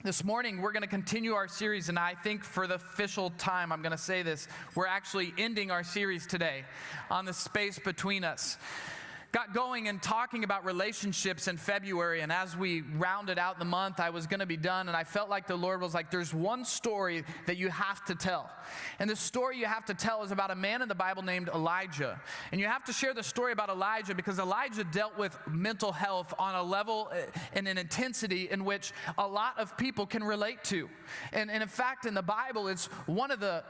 This morning, we're going to continue our series, and I think for the official time, I'm going to say this, we're actually ending our series today on the space between us. Got going and talking about relationships in February, and as we rounded out the month, I was going to be done, and I felt like the Lord was like, there's one story that you have to tell. And the story you have to tell is about a man in the Bible named Elijah. And you have to share the story about Elijah because Elijah dealt with mental health on a level and an intensity in which a lot of people can relate to. And in fact, in the Bible, it's one of the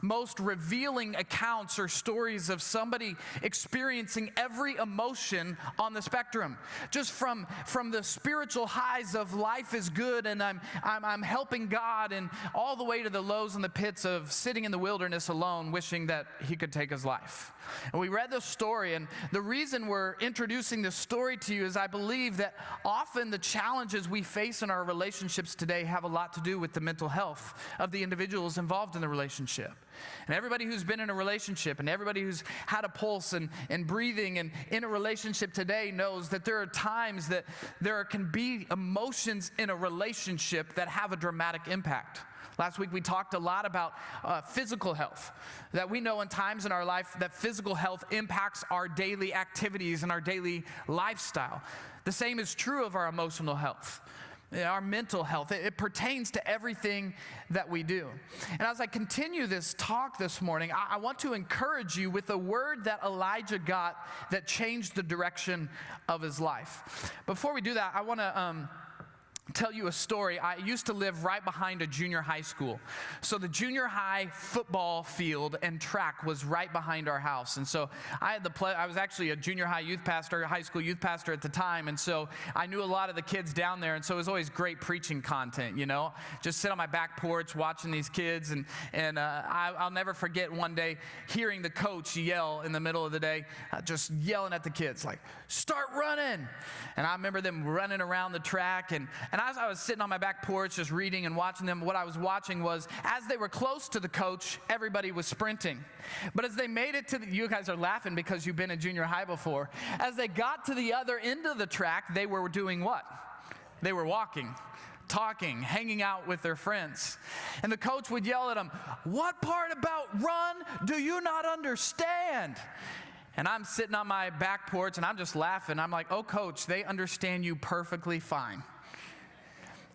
most revealing accounts or stories of somebody experiencing every emotion on the spectrum, just from the spiritual highs of life is good and I'm helping God, and all the way to the lows and the pits of sitting in the wilderness alone wishing that he could take his life. And we read this story, and the reason we're introducing this story to you is I believe that often the challenges we face in our relationships today have a lot to do with the mental health of the individuals involved in the relationship. And everybody who's been in a relationship and everybody who's had a pulse and breathing and in a relationship today knows that there are times that there can be emotions in a relationship that have a dramatic impact. Last week we talked a lot about physical health, that we know in times in our life that physical health impacts our daily activities and our daily lifestyle. The same is true of our emotional health. Our mental health. It pertains to everything that we do. And as I continue this talk this morning, I want to encourage you with a word that Elijah got that changed the direction of his life. Before we do that, I want to tell you a story. I used to live right behind a junior high school. So the junior high football field and track was right behind our house. And so I had I was actually a junior high youth pastor, high school youth pastor at the time. And so I knew a lot of the kids down there. And so it was always great preaching content, you know, just sit on my back porch watching these kids. And I'll never forget one day hearing the coach yell in the middle of the day, just yelling at the kids like, start running. And I remember them running around the track, and as I was sitting on my back porch just reading and watching them, what I was watching was as they were close to the coach, everybody was sprinting. But as they made it to you guys are laughing because you've been in junior high before. As they got to the other end of the track, they were doing what? They were walking, talking, hanging out with their friends. And the coach would yell at them, "What part about run do you not understand?" And I'm sitting on my back porch and I'm just laughing. I'm like, "Oh, coach, they understand you perfectly fine."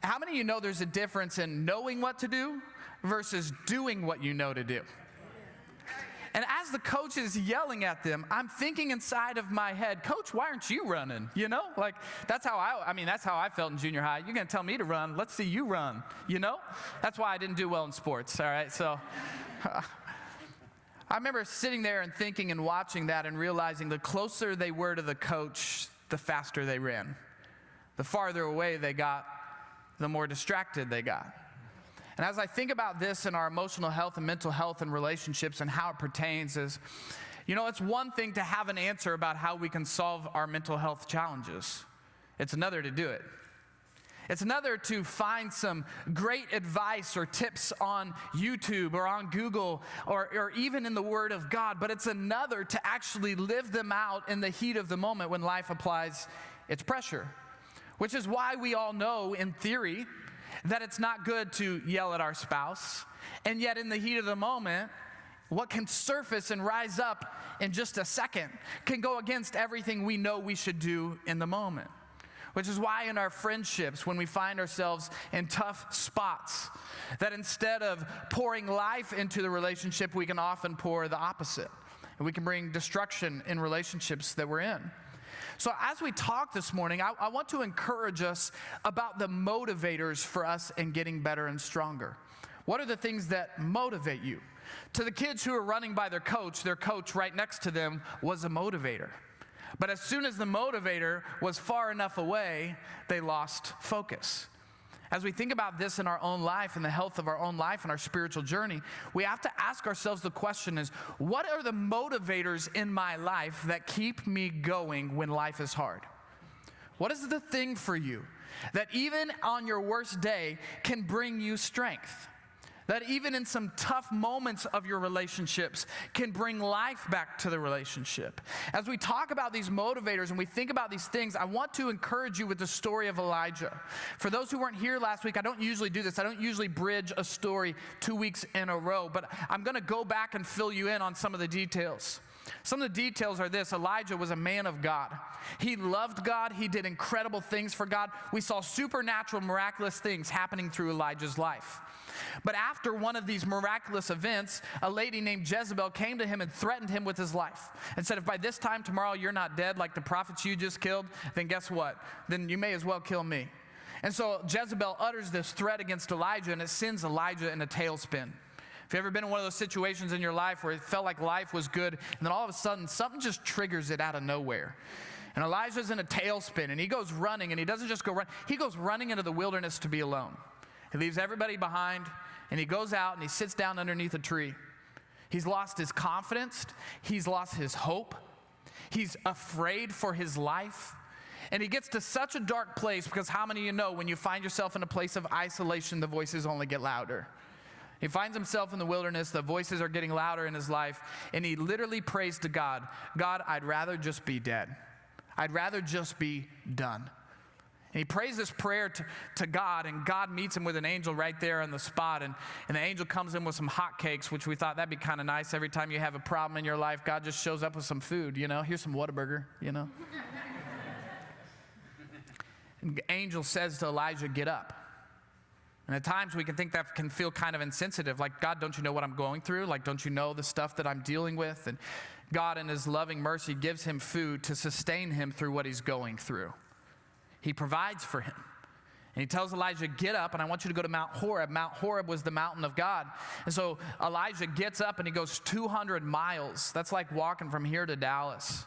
How many of you know there's a difference in knowing what to do versus doing what you know to do? And as the coach is yelling at them, I'm thinking inside of my head, "Coach, why aren't you running?" You know, like that's how I felt in junior high. You're going to tell me to run. Let's see you run, you know? That's why I didn't do well in sports, all right? So I remember sitting there and thinking and watching that and realizing the closer they were to the coach, the faster they ran. The farther away they got, the more distracted they got. And as I think about this in our emotional health and mental health and relationships and how it pertains is, you know, it's one thing to have an answer about how we can solve our mental health challenges. It's another to do it. It's another to find some great advice or tips on YouTube or on Google or even in the Word of God, but it's another to actually live them out in the heat of the moment when life applies its pressure. Which is why we all know, in theory, that it's not good to yell at our spouse. And yet in the heat of the moment, what can surface and rise up in just a second can go against everything we know we should do in the moment. Which is why in our friendships, when we find ourselves in tough spots, that instead of pouring life into the relationship, we can often pour the opposite. And we can bring destruction in relationships that we're in. So as we talk this morning, I want to encourage us about the motivators for us in getting better and stronger. What are the things that motivate you? To the kids who are running by their coach right next to them was a motivator. But as soon as the motivator was far enough away, they lost focus. As we think about this in our own life and the health of our own life and our spiritual journey, we have to ask ourselves the question is, what are the motivators in my life that keep me going when life is hard? What is the thing for you that even on your worst day can bring you strength? That even in some tough moments of your relationships can bring life back to the relationship. As we talk about these motivators and we think about these things, I want to encourage you with the story of Elijah. For those who weren't here last week, I don't usually do this. I don't usually bridge a story 2 weeks in a row, but I'm going to go back and fill you in on some of the details. Some of the details are this: Elijah was a man of God. He loved God. He did incredible things for God. We saw supernatural, miraculous things happening through Elijah's life. But after one of these miraculous events, a lady named Jezebel came to him and threatened him with his life and said, if by this time tomorrow you're not dead like the prophets you just killed, then guess what? Then you may as well kill me. And so Jezebel utters this threat against Elijah, and it sends Elijah in a tailspin. If you've ever been in one of those situations in your life where it felt like life was good, and then all of a sudden something just triggers it out of nowhere. And Elijah's in a tailspin, and he goes running, and he doesn't just go run. He goes running into the wilderness to be alone. He leaves everybody behind, and he goes out and he sits down underneath a tree. He's lost his confidence. He's lost his hope. He's afraid for his life. And he gets to such a dark place, because how many of you know when you find yourself in a place of isolation, the voices only get louder? He finds himself in the wilderness. The voices are getting louder in his life. And he literally prays to God, God, I'd rather just be dead. I'd rather just be done. And he prays this prayer to God, and God meets him with an angel right there on the spot. And the angel comes in with some hotcakes, which we thought that'd be kind of nice. Every time you have a problem in your life, God just shows up with some food, you know. Here's some Whataburger, you know. And the angel says to Elijah, get up. And at times we can think that can feel kind of insensitive. Like, God, don't you know what I'm going through? Like, don't you know the stuff that I'm dealing with? And God in his loving mercy gives him food to sustain him through what he's going through. He provides for him. And he tells Elijah, get up, and I want you to go to Mount Horeb. Mount Horeb was the mountain of God. And so Elijah gets up, and he goes 200 miles. That's like walking from here to Dallas.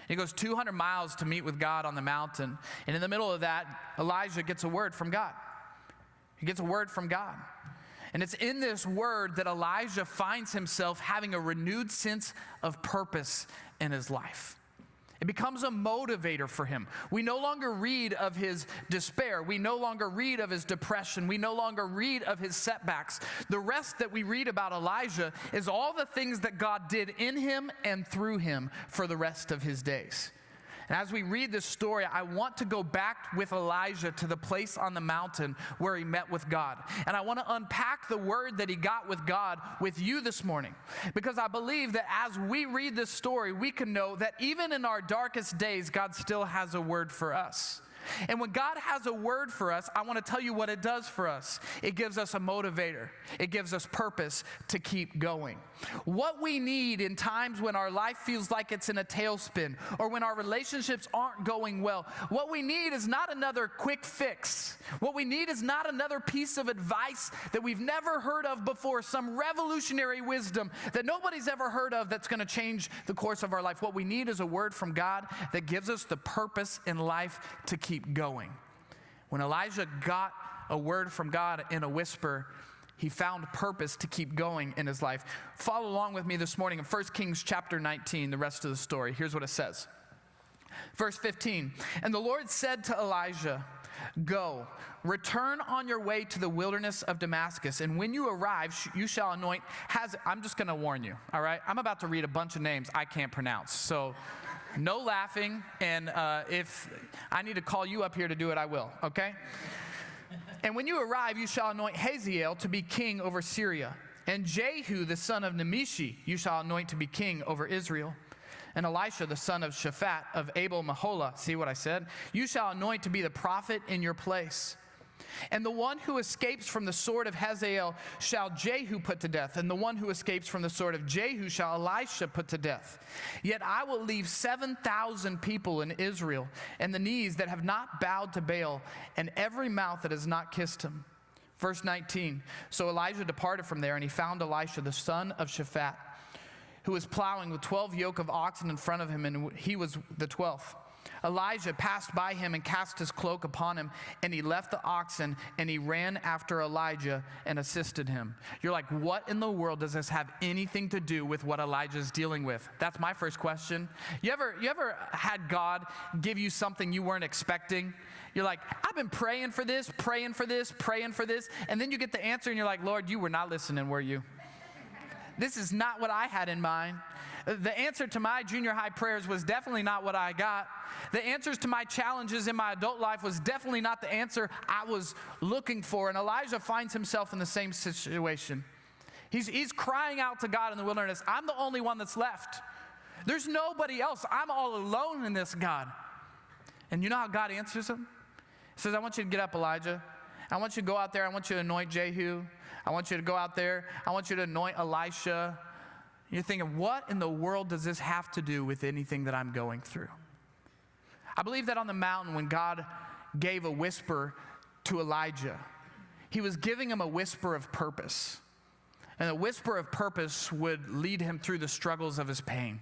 He goes 200 miles to meet with God on the mountain. And in the middle of that, Elijah gets a word from God. He gets a word from God. And it's in this word that Elijah finds himself having a renewed sense of purpose in his life. It becomes a motivator for him. We no longer read of his despair. We no longer read of his depression. We no longer read of his setbacks. The rest that we read about Elijah is all the things that God did in him and through him for the rest of his days. And as we read this story, I want to go back with Elijah to the place on the mountain where he met with God. And I want to unpack the word that he got with God with you this morning. Because I believe that as we read this story, we can know that even in our darkest days, God still has a word for us. And when God has a word for us, I want to tell you what it does for us. It gives us a motivator. It gives us purpose to keep going. What we need in times when our life feels like it's in a tailspin, or when our relationships aren't going well, what we need is not another quick fix. What we need is not another piece of advice that we've never heard of before, some revolutionary wisdom that nobody's ever heard of that's going to change the course of our life. What we need is a word from God that gives us the purpose in life to keep going. When Elijah got a word from God in a whisper, he found purpose to keep going in his life. Follow along with me this morning in 1 Kings chapter 19, the rest of the story. Here's what it says. Verse 15, and the Lord said to Elijah, go, return on your way to the wilderness of Damascus, and when you arrive, you shall anoint I'm just going to warn you, all right? I'm about to read a bunch of names I can't pronounce, so no laughing, and if I need to call you up here to do it, I will, okay? And when you arrive, you shall anoint Hazael to be king over Syria, and Jehu, the son of Nimshi, you shall anoint to be king over Israel. And Elisha, the son of Shaphat of Abel-Meholah, see what I said? You shall anoint to be the prophet in your place. And the one who escapes from the sword of Hazael shall Jehu put to death, and the one who escapes from the sword of Jehu shall Elisha put to death. Yet I will leave 7,000 people in Israel, and the knees that have not bowed to Baal, and every mouth that has not kissed him. Verse 19, so Elijah departed from there, and he found Elisha, the son of Shaphat, who was plowing with 12 yoke of oxen in front of him, and he was the 12th. Elijah passed by him and cast his cloak upon him, and he left the oxen, and he ran after Elijah and assisted him. You're like, what in the world does this have anything to do with what Elijah's dealing with? That's my first question. You ever had God give you something you weren't expecting? You're like, I've been praying for this, and then you get the answer, and you're like, Lord, you were not listening, were you? This is not what I had in mind. The answer to my junior high prayers was definitely not what I got. The answers to my challenges in my adult life was definitely not the answer I was looking for. And Elijah finds himself in the same situation. He's crying out to God in the wilderness, I'm the only one that's left. There's nobody else. I'm all alone in this, God. And you know how God answers him? He says, I want you to get up, Elijah. I want you to go out there. I want you to anoint Jehu. I want you to go out there. I want you to anoint Elisha. You're thinking, what in the world does this have to do with anything that I'm going through? I believe that on the mountain, when God gave a whisper to Elijah, he was giving him a whisper of purpose. And the whisper of purpose would lead him through the struggles of his pain.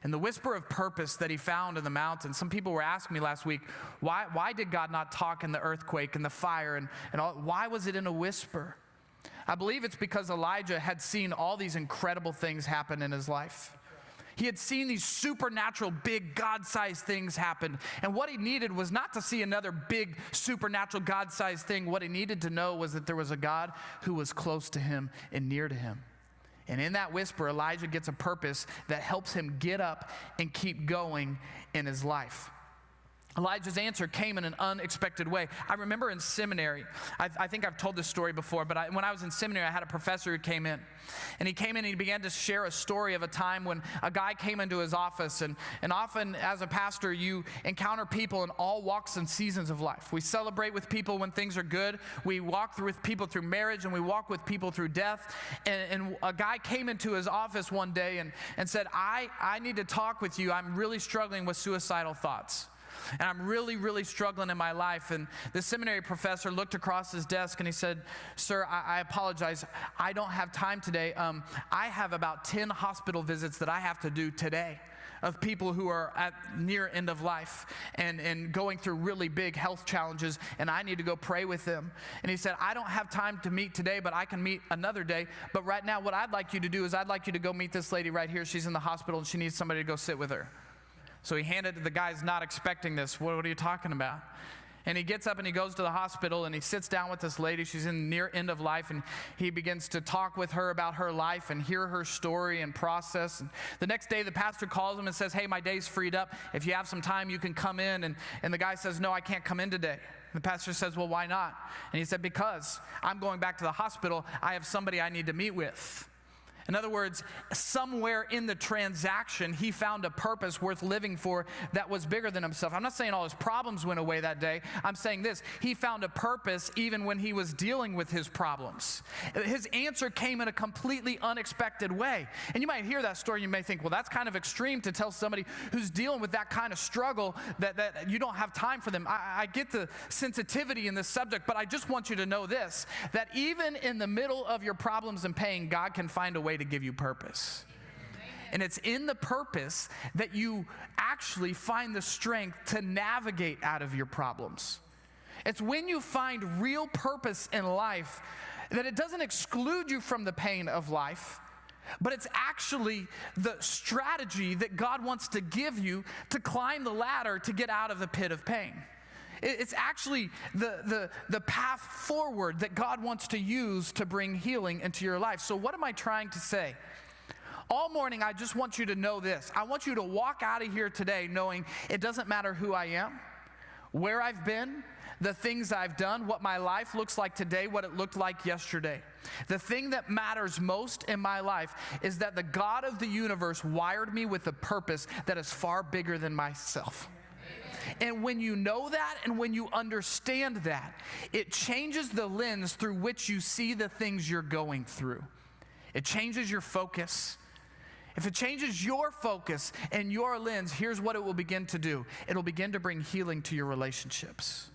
And the whisper of purpose that he found in the mountain, some people were asking me last week, why did God not talk in the earthquake and the fire and all? Why was it in a whisper? I believe it's because Elijah had seen all these incredible things happen in his life. He had seen these supernatural, big, God-sized things happen. And what he needed was not to see another big, supernatural, God-sized thing. What he needed to know was that there was a God who was close to him and near to him. And in that whisper, Elijah gets a purpose that helps him get up and keep going in his life. Elijah's answer came in an unexpected way. I remember in seminary, I think I've told this story before, but when I was in seminary, I had a professor who came in. And he came in and he began to share a story of a time when a guy came into his office. And often as a pastor, you encounter people in all walks and seasons of life. We celebrate with people when things are good. We walk with people through marriage, and we walk with people through death. And a guy came into his office one day and said, I need to talk with you. I'm really struggling with suicidal thoughts. And I'm really, really struggling in my life. And the seminary professor looked across his desk and he said, sir, I apologize. I don't have time today. I have about 10 hospital visits that I have to do today of people who are at near end of life and going through really big health challenges, and I need to go pray with them. And he said, I don't have time to meet today, but I can meet another day. But right now, what I'd like you to do is I'd like you to go meet this lady right here. She's in the hospital and she needs somebody to go sit with her. So he handed it to the guy's not expecting this. What are you talking about? And he gets up and he goes to the hospital and he sits down with this lady. She's in near end of life, and he begins to talk with her about her life and hear her story and process. And the next day the pastor calls him and says, hey, my day's freed up. If you have some time, you can come in. And the guy says, no, I can't come in today. And the pastor says, well, why not? And he said, because I'm going back to the hospital. I have somebody I need to meet with. In other words, somewhere in the transaction, he found a purpose worth living for that was bigger than himself. I'm not saying all his problems went away that day. I'm saying this. He found a purpose even when he was dealing with his problems. His answer came in a completely unexpected way. And you might hear that story and you may think, well, that's kind of extreme to tell somebody who's dealing with that kind of struggle that you don't have time for them. I get the sensitivity in this subject, but I just want you to know this, that even in the middle of your problems and pain, God can find a way to give you purpose. And it's in the purpose that you actually find the strength to navigate out of your problems. It's when you find real purpose in life that it doesn't exclude you from the pain of life, but it's actually the strategy that God wants to give you to climb the ladder to get out of the pit of pain. It's actually the path forward that God wants to use to bring healing into your life. So what am I trying to say? All morning, I just want you to know this. I want you to walk out of here today knowing it doesn't matter who I am, where I've been, the things I've done, what my life looks like today, what it looked like yesterday. The thing that matters most in my life is that the God of the universe wired me with a purpose that is far bigger than myself. And when you know that and when you understand that, it changes the lens through which you see the things you're going through. It changes your focus. If it changes your focus and your lens, here's what it will begin to do. It'll begin to bring healing to your relationships.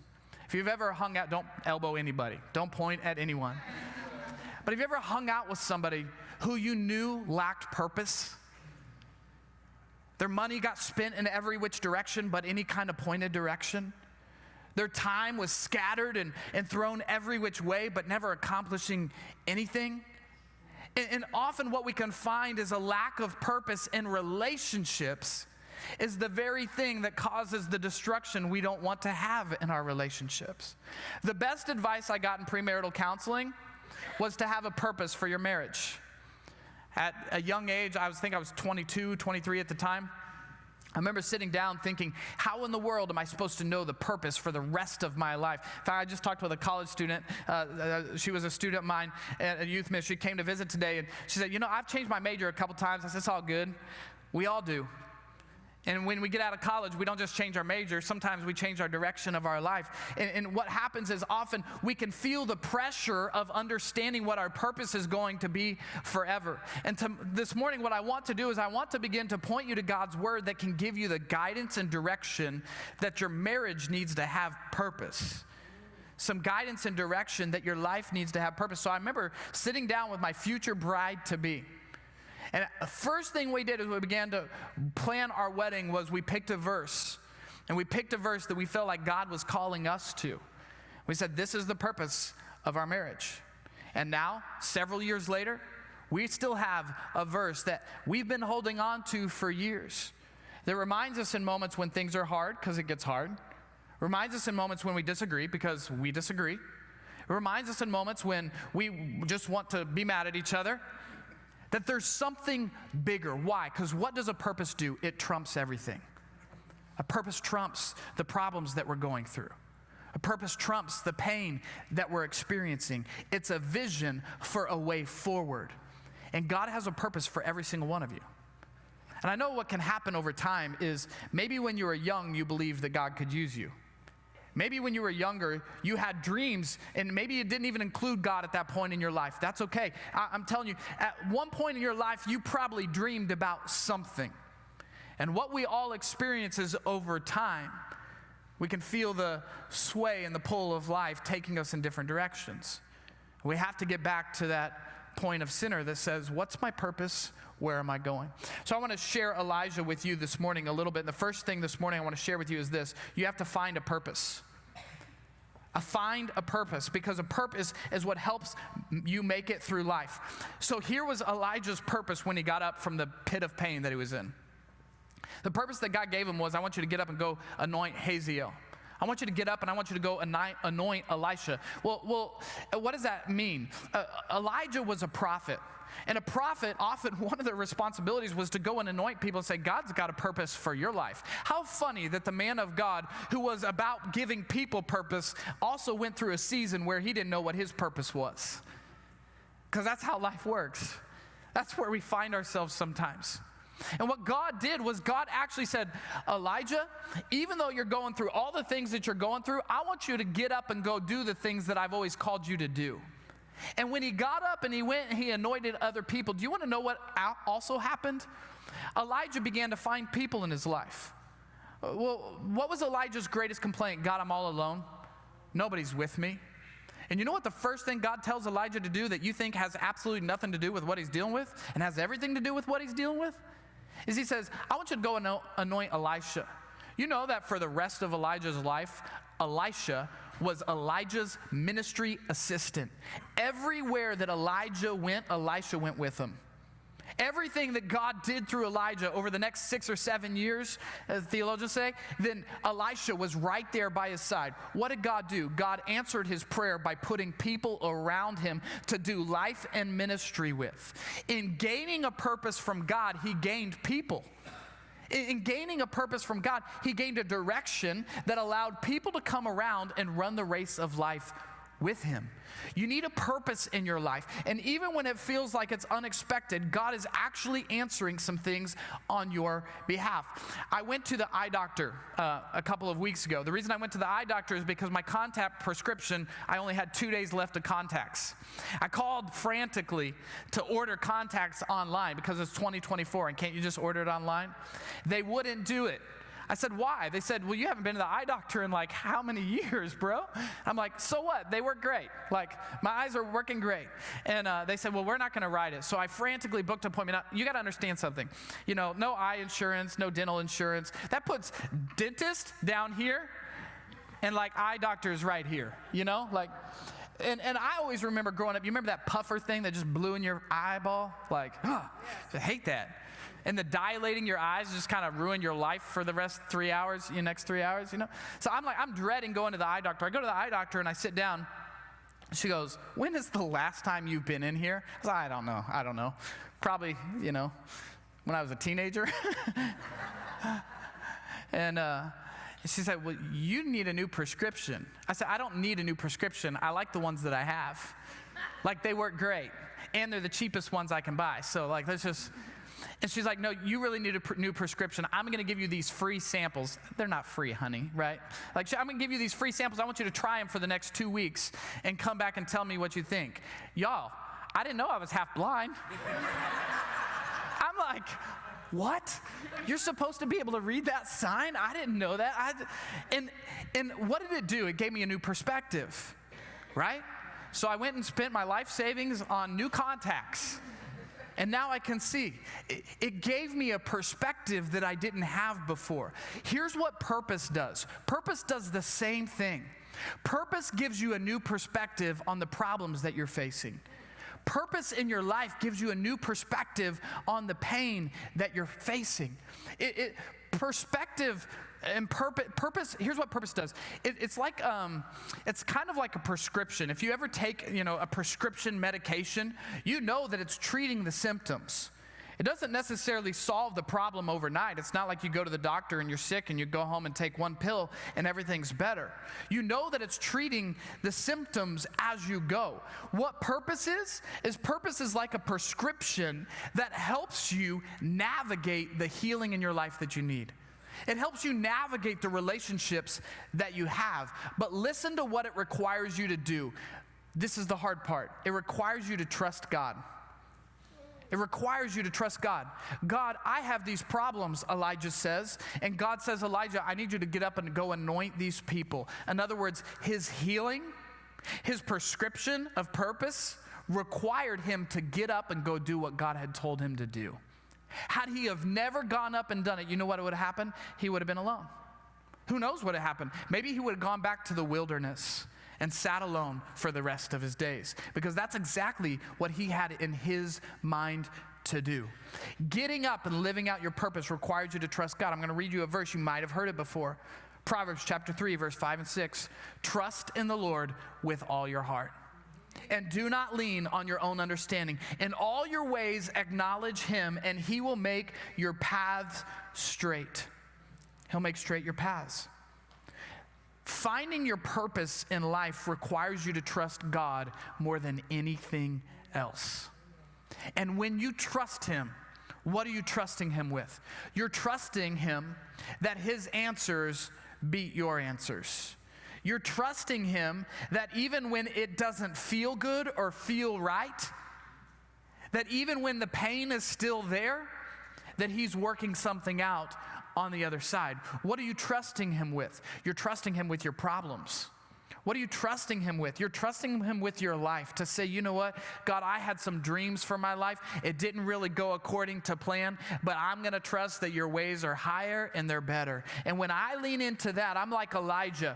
If you've ever hung out, don't elbow anybody. Don't point at anyone. But have you ever hung out with somebody who you knew lacked purpose? Their money got spent in every which direction but any kind of pointed direction. Their time was scattered and thrown every which way but never accomplishing anything. And often what we can find is a lack of purpose in relationships is the very thing that causes the destruction we don't want to have in our relationships. The best advice I got in premarital counseling was to have a purpose for your marriage. At a young age, I was 22, 23 at the time. I remember sitting down thinking, how in the world am I supposed to know the purpose for the rest of my life? In fact, I just talked with a college student. She was a student of mine at a youth ministry, came to visit today, and she said, I've changed my major a couple times. I said, it's all good. We all do. And when we get out of college, we don't just change our major. Sometimes we change our direction of our life. And what happens is often we can feel the pressure of understanding what our purpose is going to be forever. And this morning, what I want to do is I want to begin to point you to God's word that can give you the guidance and direction that your marriage needs to have purpose. Some guidance and direction that your life needs to have purpose. So I remember sitting down with my future bride-to-be. And the first thing we did as we began to plan our wedding was we picked a verse. And we picked a verse that we felt like God was calling us to. We said, this is the purpose of our marriage. And now, several years later, we still have a verse that we've been holding on to for years. That reminds us in moments when things are hard, because it gets hard. Reminds us in moments when we disagree, because we disagree. It reminds us in moments when we just want to be mad at each other. That there's something bigger. Why? Because what does a purpose do? It trumps everything. A purpose trumps the problems that we're going through. A purpose trumps the pain that we're experiencing. It's a vision for a way forward. And God has a purpose for every single one of you. And I know what can happen over time is maybe when you were young, you believed that God could use you. Maybe when you were younger, you had dreams, and maybe it didn't even include God at that point in your life. That's okay. I'm telling you, at one point in your life, you probably dreamed about something. And what we all experience is over time, we can feel the sway and the pull of life taking us in different directions. We have to get back to that point of center that says, what's my purpose? Where am I going? So I want to share Elijah with you this morning a little bit. And the first thing this morning I want to share with you is this. You have to find a purpose. Find a purpose, because a purpose is what helps you make it through life. So here was Elijah's purpose when he got up from the pit of pain that he was in. The purpose that God gave him was, I want you to get up and go anoint Hazael. I want you to get up and I want you to go anoint Elisha. Well, what does that mean? Elijah was a prophet. And a prophet, often one of their responsibilities was to go and anoint people and say, God's got a purpose for your life. How funny that the man of God, who was about giving people purpose, also went through a season where he didn't know what his purpose was. Because that's how life works. That's where we find ourselves sometimes. And what God did was God actually said, Elijah, even though you're going through all the things that you're going through, I want you to get up and go do the things that I've always called you to do. And when he got up and he went and he anointed other people, do you want to know what also happened? Elijah began to find people in his life. Well, what was Elijah's greatest complaint? God, I'm all alone. Nobody's with me. And you know what the first thing God tells Elijah to do that you think has absolutely nothing to do with what he's dealing with and has everything to do with what he's dealing with? Is he says, I want you to go anoint Elisha. You know that for the rest of Elijah's life, Elisha was Elijah's ministry assistant. Everywhere that Elijah went, Elisha went with him. Everything that God did through Elijah over the next 6 or 7 years, as theologians say, then Elisha was right there by his side. What did God do? God answered his prayer by putting people around him to do life and ministry with. In gaining a purpose from God, he gained people. In gaining a purpose from God, he gained a direction that allowed people to come around and run the race of life with him. You need a purpose in your life. And even when it feels like it's unexpected, God is actually answering some things on your behalf. I went to the eye doctor a couple of weeks ago. The reason I went to the eye doctor is because my contact prescription, I only had 2 days left of contacts. I called frantically to order contacts online because it's 2024 and can't you just order it online? They wouldn't do it. I said, why? They said, well, you haven't been to the eye doctor in like how many years, bro? I'm like, so what? They work great. Like, my eyes are working great. And they said, well, we're not going to write it. So I frantically booked an appointment. Now, you got to understand something. You know, no eye insurance, no dental insurance. That puts dentist down here and like eye doctors right here, you know? Like, and I always remember growing up, you remember that puffer thing that just blew in your eyeball? Like, I hate that. And the dilating your eyes just kind of ruin your life for the rest 3 hours, your next 3 hours, you know? So I'm dreading going to the eye doctor. I go to the eye doctor and I sit down. She goes, when is the last time you've been in here? I was like, I don't know. Probably, you know, when I was a teenager. And she said, well, you need a new prescription. I said, I don't need a new prescription. I like the ones that I have. Like, they work great. And they're the cheapest ones I can buy. So, like, let's just... And she's like, no, you really need a new prescription. I'm going to give you these free samples. They're not free, honey, right? Like, I'm going to give you these free samples. I want you to try them for the next 2 weeks and come back and tell me what you think. Y'all, I didn't know I was half blind. I'm like, what? You're supposed to be able to read that sign? I didn't know that. And what did it do? It gave me a new perspective, right? So I went and spent my life savings on new contacts. And now I can see. It gave me a perspective that I didn't have before. Here's what purpose does. Purpose does the same thing. Purpose gives you a new perspective on the problems that you're facing. Purpose in your life gives you a new perspective on the pain that you're facing. Perspective and purpose, here's what purpose does. It's like, it's kind of like a prescription. If you ever take, a prescription medication, you know that it's treating the symptoms. It doesn't necessarily solve the problem overnight. It's not like you go to the doctor and you're sick and you go home and take one pill and everything's better. You know that it's treating the symptoms as you go. What purpose is purpose is like a prescription that helps you navigate the healing in your life that you need. It helps you navigate the relationships that you have. But listen to what it requires you to do. This is the hard part. It requires you to trust God. It requires you to trust God. God, I have these problems, Elijah says. And God says, Elijah, I need you to get up and go anoint these people. In other words, his healing, his prescription of purpose required him to get up and go do what God had told him to do. Had he have never gone up and done it, you know what would have happened? He would have been alone. Who knows what had happened? Maybe he would have gone back to the wilderness and sat alone for the rest of his days, because that's exactly what he had in his mind to do. Getting up and living out your purpose requires you to trust God. I'm going to read you a verse. You might have heard it before. Proverbs chapter 3, verse 5 and 6. Trust in the Lord with all your heart. And do not lean on your own understanding. In all your ways acknowledge him, and he will make your paths straight. He'll make straight your paths. Finding your purpose in life requires you to trust God more than anything else. And when you trust him, what are you trusting him with? You're trusting him that his answers beat your answers. You're trusting him that even when it doesn't feel good or feel right, that even when the pain is still there, that he's working something out on the other side. What are you trusting him with? You're trusting him with your problems. What are you trusting him with? You're trusting him with your life to say, you know what, God, I had some dreams for my life. It didn't really go according to plan, but I'm going to trust that your ways are higher and they're better. And when I lean into that, I'm like Elijah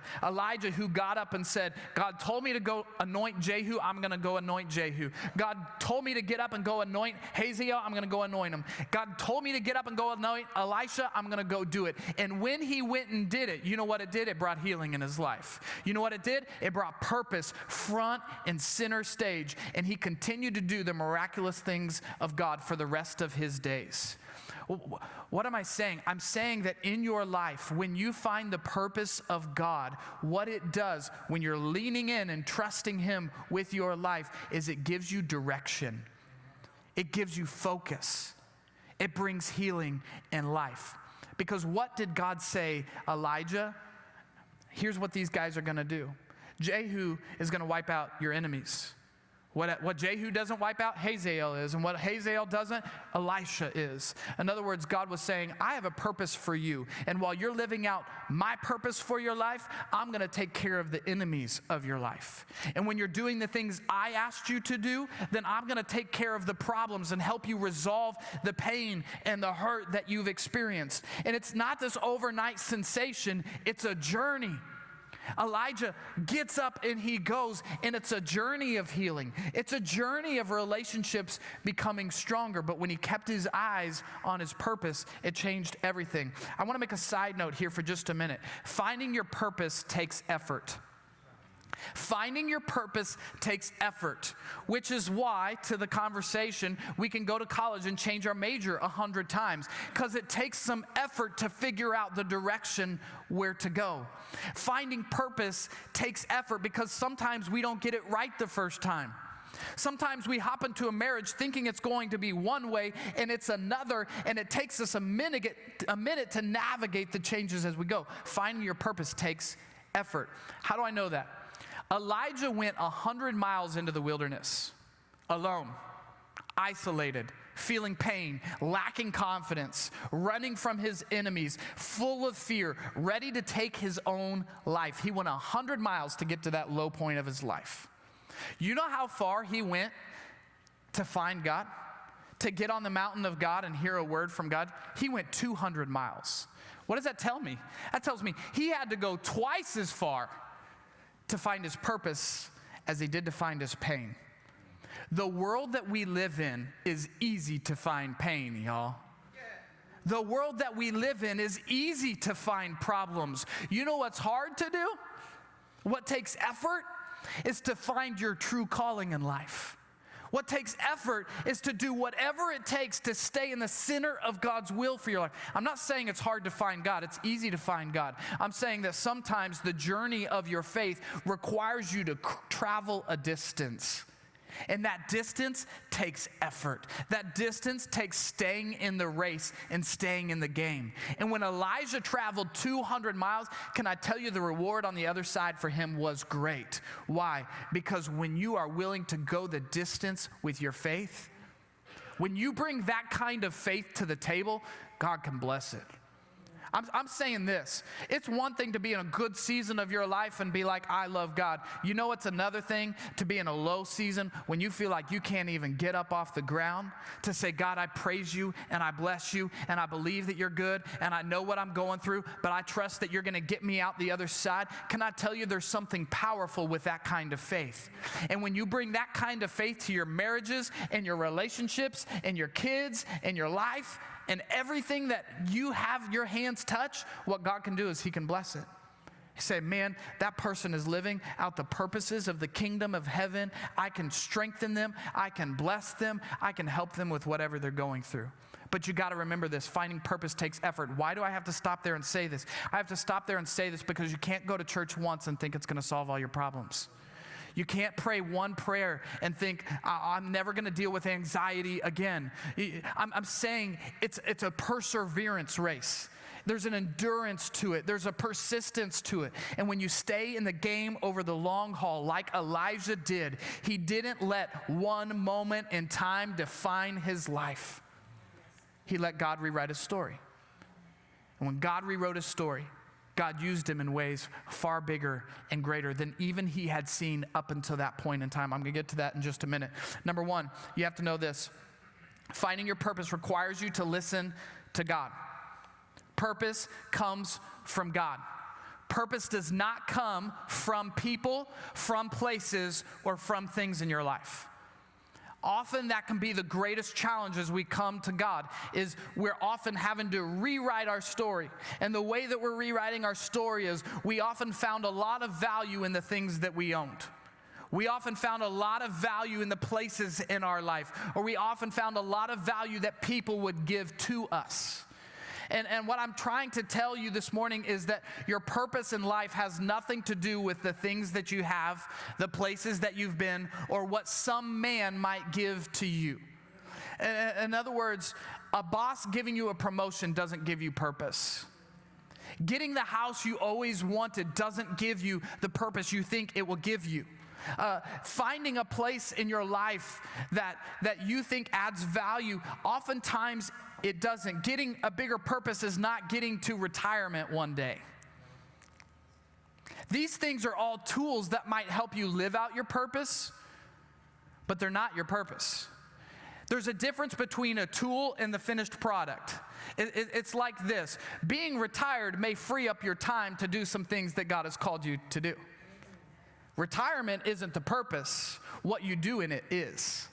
who got up and said, God told me to go anoint Jehu, I'm going to go anoint Jehu. God told me to get up and go anoint Hazael, I'm going to go anoint him. God told me to get up and go anoint Elisha, I'm going to go do it. And when he went and did it, you know what it did? It brought healing in his life. You know what it did? It brought purpose front and center stage, and he continued to do the miraculous things of God for the rest of his days. What am I saying? I'm saying that in your life, when you find the purpose of God, what it does when you're leaning in and trusting him with your life is it gives you direction. It gives you focus. It brings healing and life. Because what did God say, Elijah? Here's what these guys are going to do. Jehu is going to wipe out your enemies. What Jehu doesn't wipe out, Hazael is. And what Hazael doesn't, Elisha is. In other words, God was saying, I have a purpose for you. And while you're living out my purpose for your life, I'm going to take care of the enemies of your life. And when you're doing the things I asked you to do, then I'm going to take care of the problems and help you resolve the pain and the hurt that you've experienced. And it's not this overnight sensation, it's a journey. Elijah gets up and he goes, and it's a journey of healing. It's a journey of relationships becoming stronger. But when he kept his eyes on his purpose, it changed everything. I want to make a side note here for just a minute. Finding your purpose takes effort. Finding your purpose takes effort, which is why, to the conversation, we can go to college and change our major 100 times, because it takes some effort to figure out the direction where to go. Finding purpose takes effort because sometimes we don't get it right the first time. Sometimes we hop into a marriage thinking it's going to be one way and it's another, and it takes us a minute to navigate the changes as we go. Finding your purpose takes effort. How do I know that? Elijah went 100 miles into the wilderness, alone, isolated, feeling pain, lacking confidence, running from his enemies, full of fear, ready to take his own life. He went 100 miles to get to that low point of his life. You know how far he went to find God? To get on the mountain of God and hear a word from God? He went 200 miles. What does that tell me? That tells me he had to go twice as far to find his purpose as he did to find his pain. The world that we live in is easy to find pain, y'all. The world that we live in is easy to find problems. You know what's hard to do? What takes effort is to find your true calling in life. What takes effort is to do whatever it takes to stay in the center of God's will for your life. I'm not saying it's hard to find God. It's easy to find God. I'm saying that sometimes the journey of your faith requires you to travel a distance. And that distance takes effort. That distance takes staying in the race and staying in the game. And when Elijah traveled 200 miles, can I tell you the reward on the other side for him was great. Why? Because when you are willing to go the distance with your faith, when you bring that kind of faith to the table, God can bless it. I'm saying this. It's one thing to be in a good season of your life and be like, I love God. You know it's another thing to be in a low season when you feel like you can't even get up off the ground, to say, God, I praise you and I bless you and I believe that you're good and I know what I'm going through, but I trust that you're going to get me out the other side. Can I tell you there's something powerful with that kind of faith? And when you bring that kind of faith to your marriages and your relationships and your kids and your life, and everything that you have your hands touch, what God can do is he can bless it. He said, man, that person is living out the purposes of the kingdom of heaven. I can strengthen them. I can bless them. I can help them with whatever they're going through. But you got to remember this. Finding purpose takes effort. Why do I have to stop there and say this? I have to stop there and say this because you can't go to church once and think it's going to solve all your problems. You can't pray one prayer and think, I'm never going to deal with anxiety again. I'm saying it's a perseverance race. There's an endurance to it. There's a persistence to it. And when you stay in the game over the long haul, like Elijah did, he didn't let one moment in time define his life. He let God rewrite his story. And when God rewrote his story, God used him in ways far bigger and greater than even he had seen up until that point in time. I'm going to get to that in just a minute. Number one, you have to know this. Finding your purpose requires you to listen to God. Purpose comes from God. Purpose does not come from people, from places, or from things in your life. Often that can be the greatest challenge as we come to God, is we're often having to rewrite our story. And the way that we're rewriting our story is we often found a lot of value in the things that we owned. We often found a lot of value in the places in our life, or we often found a lot of value that people would give to us. And what I'm trying to tell you this morning is that your purpose in life has nothing to do with the things that you have, the places that you've been, or what some man might give to you. In other words, a boss giving you a promotion doesn't give you purpose. Getting the house you always wanted doesn't give you the purpose you think it will give you. Finding a place in your life that you think adds value, oftentimes it doesn't. Getting a bigger purpose is not getting to retirement one day. These things are all tools that might help you live out your purpose, but they're not your purpose. There's a difference between a tool and the finished product. It's like this. Being retired may free up your time to do some things that God has called you to do. Retirement isn't the purpose. What you do in it is.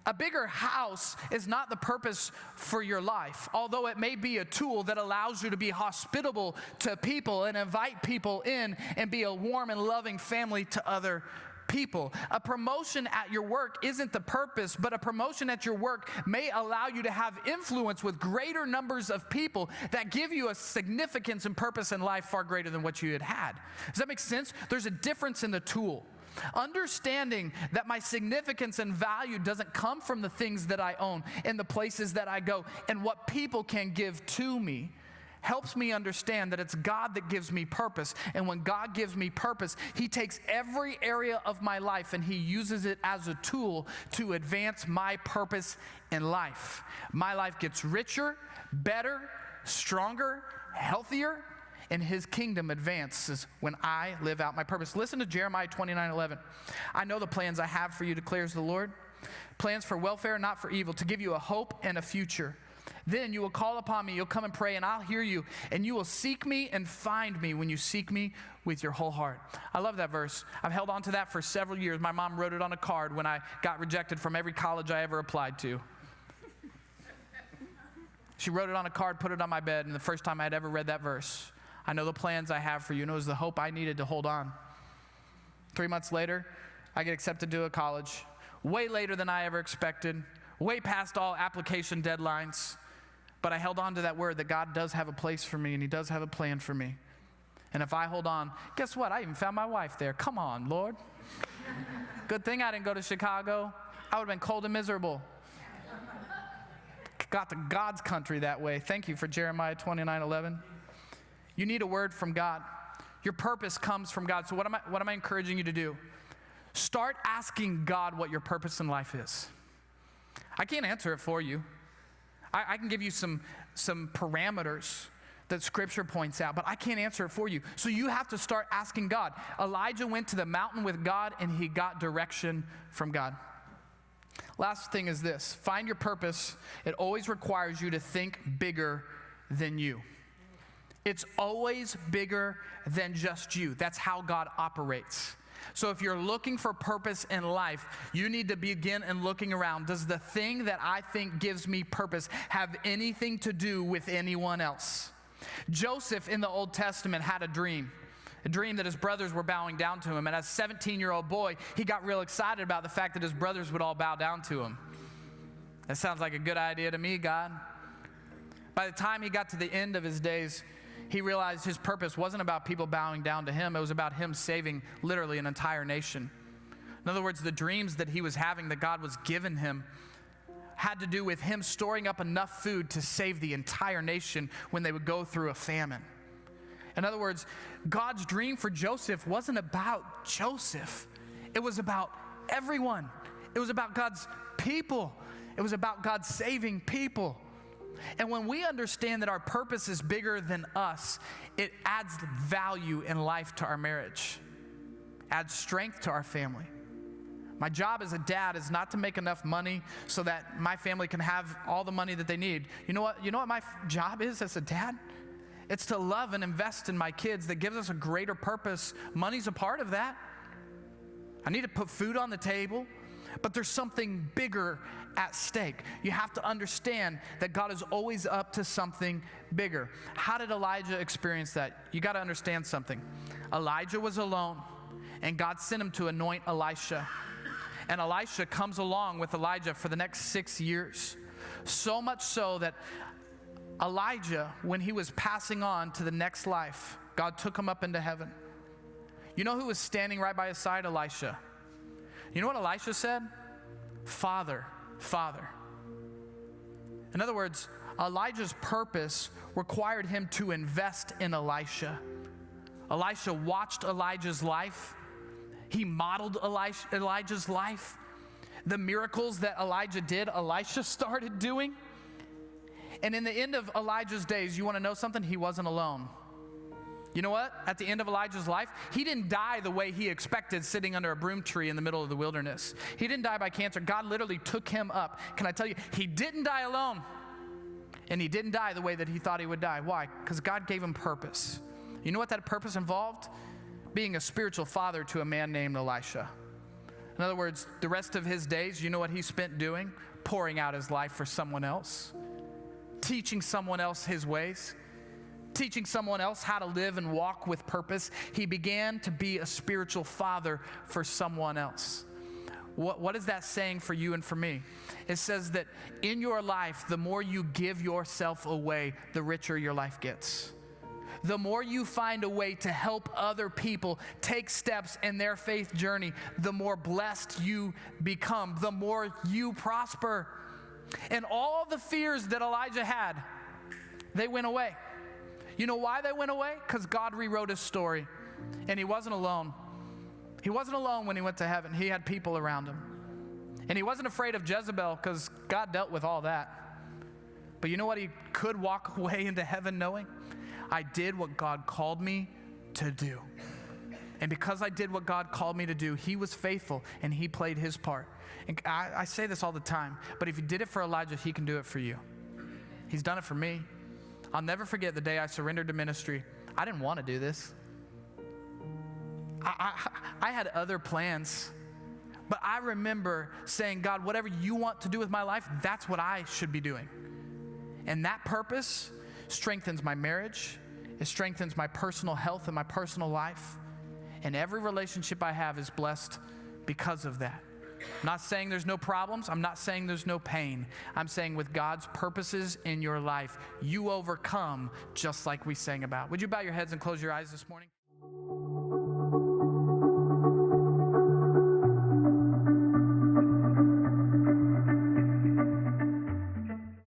A bigger house is not the purpose for your life, although it may be a tool that allows you to be hospitable to people and invite people in and be a warm and loving family to other people. A promotion at your work isn't the purpose, but a promotion at your work may allow you to have influence with greater numbers of people that give you a significance and purpose in life far greater than what you had had. Does that make sense? There's a difference in the tool. Understanding that my significance and value doesn't come from the things that I own and the places that I go and what people can give to me helps me understand that it's God that gives me purpose. And when God gives me purpose, He takes every area of my life and He uses it as a tool to advance my purpose in life. My life gets richer, better, stronger, healthier, and His kingdom advances when I live out my purpose. Listen to Jeremiah 29:11. I know the plans I have for you, declares the Lord. Plans for welfare, not for evil, to give you a hope and a future. Then you will call upon me, you'll come and pray, and I'll hear you, and you will seek me and find me when you seek me with your whole heart. I love that verse. I've held on to that for several years. My mom wrote it on a card when I got rejected from every college I ever applied to. She wrote it on a card, put it on my bed, and the first time I'd ever read that verse, I know the plans I have for you, and it was the hope I needed to hold on. 3 months later, I get accepted to a college, way later than I ever expected, way past all application deadlines, but I held on to that word that God does have a place for me, and He does have a plan for me. And if I hold on, guess what? I even found my wife there. Come on, Lord. Good thing I didn't go to Chicago. I would have been cold and miserable. Got to God's country that way. Thank you for Jeremiah 29:11. You need a word from God. Your purpose comes from God. So what am I encouraging you to do? Start asking God what your purpose in life is. I can't answer it for you. I can give you some parameters that Scripture points out, but I can't answer it for you. So you have to start asking God. Elijah went to the mountain with God, and he got direction from God. Last thing is this. Find your purpose. It always requires you to think bigger than you. It's always bigger than just you. That's how God operates. So if you're looking for purpose in life, you need to begin and looking around. Does the thing that I think gives me purpose have anything to do with anyone else? Joseph in the Old Testament had a dream that his brothers were bowing down to him. And as a 17-year-old boy, he got real excited about the fact that his brothers would all bow down to him. That sounds like a good idea to me, God. By the time he got to the end of his days, he realized his purpose wasn't about people bowing down to him. It was about him saving literally an entire nation. In other words, the dreams that he was having that God was giving him had to do with him storing up enough food to save the entire nation when they would go through a famine. In other words, God's dream for Joseph wasn't about Joseph. It was about everyone. It was about God's people. It was about God saving people. And when we understand that our purpose is bigger than us, it adds value in life to our marriage, adds strength to our family. My job as a dad is not to make enough money so that my family can have all the money that they need. You know what my job is as a dad? It's to love and invest in my kids that gives us a greater purpose. Money's a part of that. I need to put food on the table, but there's something bigger at stake. You have to understand that God is always up to something bigger. How did Elijah experience that? You got to understand something. Elijah was alone, and God sent him to anoint Elisha. And Elisha comes along with Elijah for the next 6 years. So much so that Elijah, when he was passing on to the next life, God took him up into heaven. You know who was standing right by his side? Elisha. You know what Elisha said? Father, Father. In other words, Elijah's purpose required him to invest in Elisha. Elisha watched Elijah's life. He modeled Elijah's life. The miracles that Elijah did, Elisha started doing. And in the end of Elijah's days, you want to know something? He wasn't alone. You know what? At the end of Elijah's life, he didn't die the way he expected, sitting under a broom tree in the middle of the wilderness. He didn't die by cancer. God literally took him up. Can I tell you, he didn't die alone. And he didn't die the way that he thought he would die. Why? Because God gave him purpose. You know what that purpose involved? Being a spiritual father to a man named Elisha. In other words, the rest of his days, you know what he spent doing? Pouring out his life for someone else. Teaching someone else his ways. Teaching someone else how to live and walk with purpose. He began to be a spiritual father for someone else. What is that saying for you and for me? It says that in your life, the more you give yourself away, the richer your life gets. The more you find a way to help other people take steps in their faith journey, the more blessed you become, the more you prosper. And all the fears that Elijah had, they went away. You know why they went away? Because God rewrote his story. And he wasn't alone. He wasn't alone when he went to heaven. He had people around him. And he wasn't afraid of Jezebel because God dealt with all that. But you know what he could walk away into heaven knowing? I did what God called me to do. And because I did what God called me to do, he was faithful and he played his part. And I say this all the time, but if he did it for Elijah, he can do it for you. He's done it for me. I'll never forget the day I surrendered to ministry. I didn't want to do this. I had other plans. But I remember saying, God, whatever you want to do with my life, that's what I should be doing. And that purpose strengthens my marriage. It strengthens my personal health and my personal life. And every relationship I have is blessed because of that. I'm not saying there's no problems. I'm not saying there's no pain. I'm saying with God's purposes in your life, you overcome just like we sang about. Would you bow your heads and close your eyes this morning?